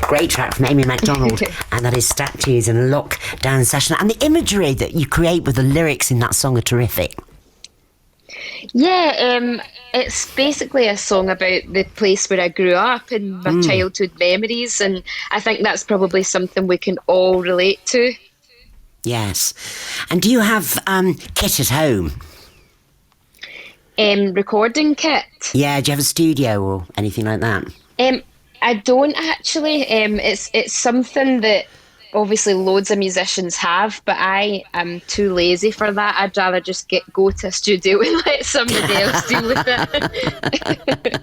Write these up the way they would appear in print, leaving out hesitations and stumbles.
Great track from Amy Macdonald, and that is Statues in a Lockdown Session. And the imagery that you create with the lyrics in that song are terrific. Yeah, it's basically a song about the place where I grew up and my childhood memories, and I think that's probably something we can all relate to. Yes. And do you have kit at home? Recording kit. Yeah, do you have a studio or anything like that? I don't actually. It's something that obviously loads of musicians have, but I am too lazy for that. I'd rather just go to a studio and let somebody else deal with it.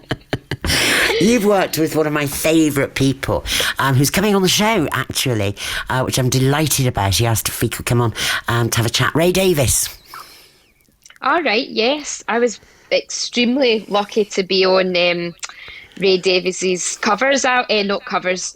You've worked with one of my favourite people, who's coming on the show, actually, which I'm delighted about. He asked if he could come on to have a chat. Ray Davies. All right, yes. I was extremely lucky to be on Ray Davies's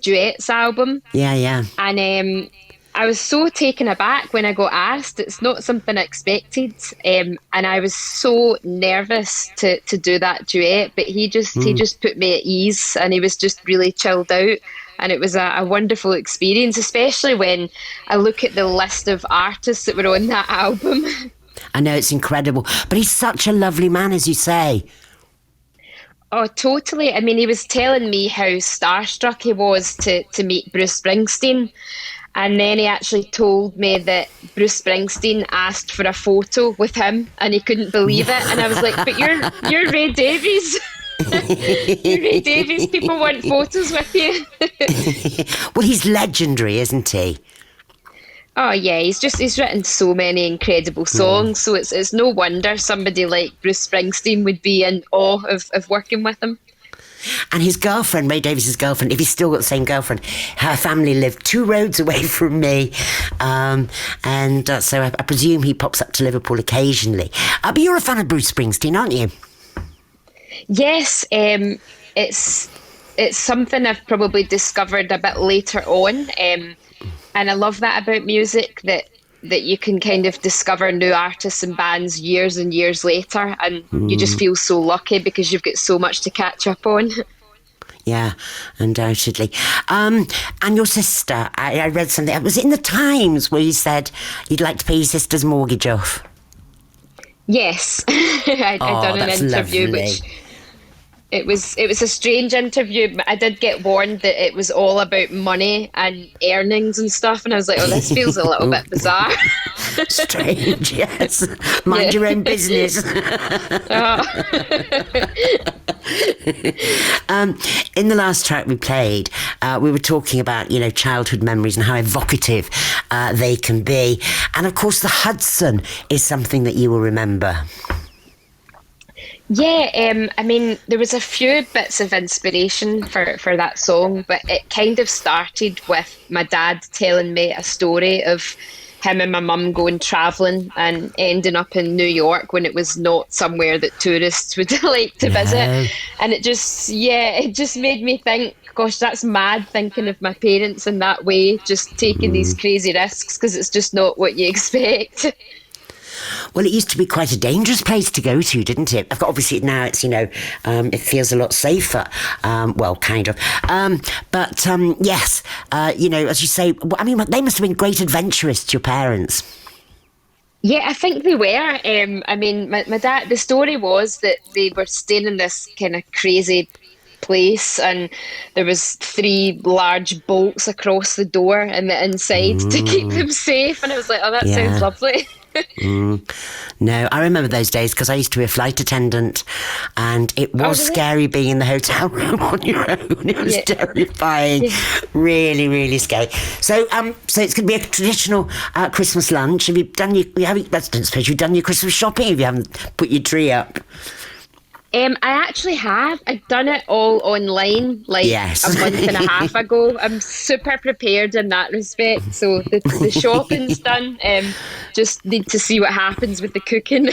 duets album. Yeah. And I was so taken aback when I got asked. It's not something I expected. And I was so nervous to do that duet, but he just put me at ease, and he was just really chilled out. And it was a wonderful experience, especially when I look at the list of artists that were on that album. I know, it's incredible. But he's such a lovely man, as you say. Oh, totally. I mean, he was telling me how starstruck he was to meet Bruce Springsteen. And then he actually told me that Bruce Springsteen asked for a photo with him and he couldn't believe it. And I was like, but you're Ray Davies. You're Ray Davies. People want photos with you. Well, he's legendary, isn't he? Oh yeah, he's written so many incredible songs, so it's no wonder somebody like Bruce Springsteen would be in awe of working with him. And his girlfriend, Ray Davies' girlfriend, if he's still got the same girlfriend, her family lived 2 roads away from me, so I presume he pops up to Liverpool occasionally. But you're a fan of Bruce Springsteen, aren't you? Yes, it's something I've probably discovered a bit later on. And I love that about music, that you can kind of discover new artists and bands years and years later, and you just feel so lucky because you've got so much to catch up on. Yeah, undoubtedly. And your sister, I read something, it was in the Times where you said you'd like to pay your sister's mortgage off. Yes, I'd done an interview, lovely. which... It was a strange interview. I did get warned that it was all about money and earnings and stuff, and I was like, oh, this feels a little bit bizarre. Strange, yes. Mind your own business. In the last track we played, we were talking about, childhood memories and how evocative they can be. And of course, the Hudson is something that you will remember. Yeah, I mean, there was a few bits of inspiration for that song, but it kind of started with my dad telling me a story of him and my mum going travelling and ending up in New York when it was not somewhere that tourists would like to visit. And it just made me think, gosh, that's mad, thinking of my parents in that way, just taking these crazy risks, because it's just not what you expect. Well, it used to be quite a dangerous place to go to, didn't it? Obviously now it's, it feels a lot safer. Well, kind of. Yes, as you say, I mean, they must have been great adventurers, your parents. Yeah, I think they were. I mean, my dad, the story was that they were staying in this kind of crazy place, and there was 3 large bolts across the door and the inside to keep them safe. And I was like, oh, that sounds lovely. No, I remember those days because I used to be a flight attendant, and it was scary being in the hotel room on your own. It was terrifying, really, really scary. So it's going to be a traditional Christmas lunch. Have you done I don't suppose you've done your Christmas shopping if you haven't put your tree up? I actually have. I've done it all online a month and a half ago. I'm super prepared in that respect. So the shopping's done. Just need to see what happens with the cooking.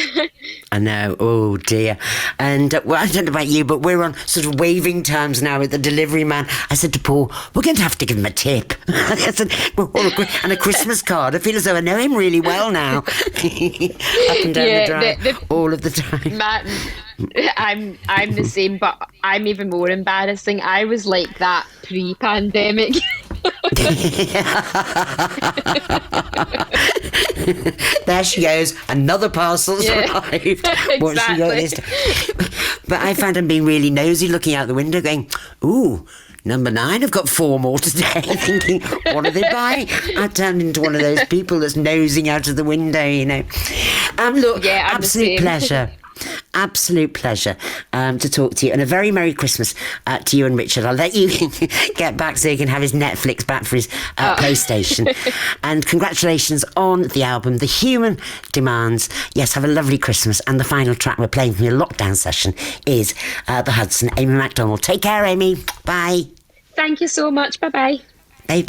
I know. Oh dear. And I don't know about you, but we're on sort of waving terms now with the delivery man. I said to Paul, we're going to have to give him a tip. I said, and a Christmas card. I feel as though I know him really well now. Up and down the drive all of the time. I'm the same, but I'm even more embarrassing. I was like that pre-pandemic. There she goes. Another parcel's arrived. What she got Exactly. this time? But I found him being really nosy, looking out the window, going, "Ooh, number 9 have got 4 more today." Thinking, what are they buying? I turned into one of those people that's nosing out of the window, you know. Look, Yeah, I'm the absolute same. pleasure. Absolute pleasure to talk to you, and a very Merry Christmas to you and Richard. I'll let you get back so he can have his Netflix back for his PlayStation. And congratulations on the album, The Human Demands. Yes, have a lovely Christmas. And the final track we're playing from your lockdown session is the Hudson, Amy Macdonald. Take care, Amy. Bye. Thank you so much. Bye bye. Bye.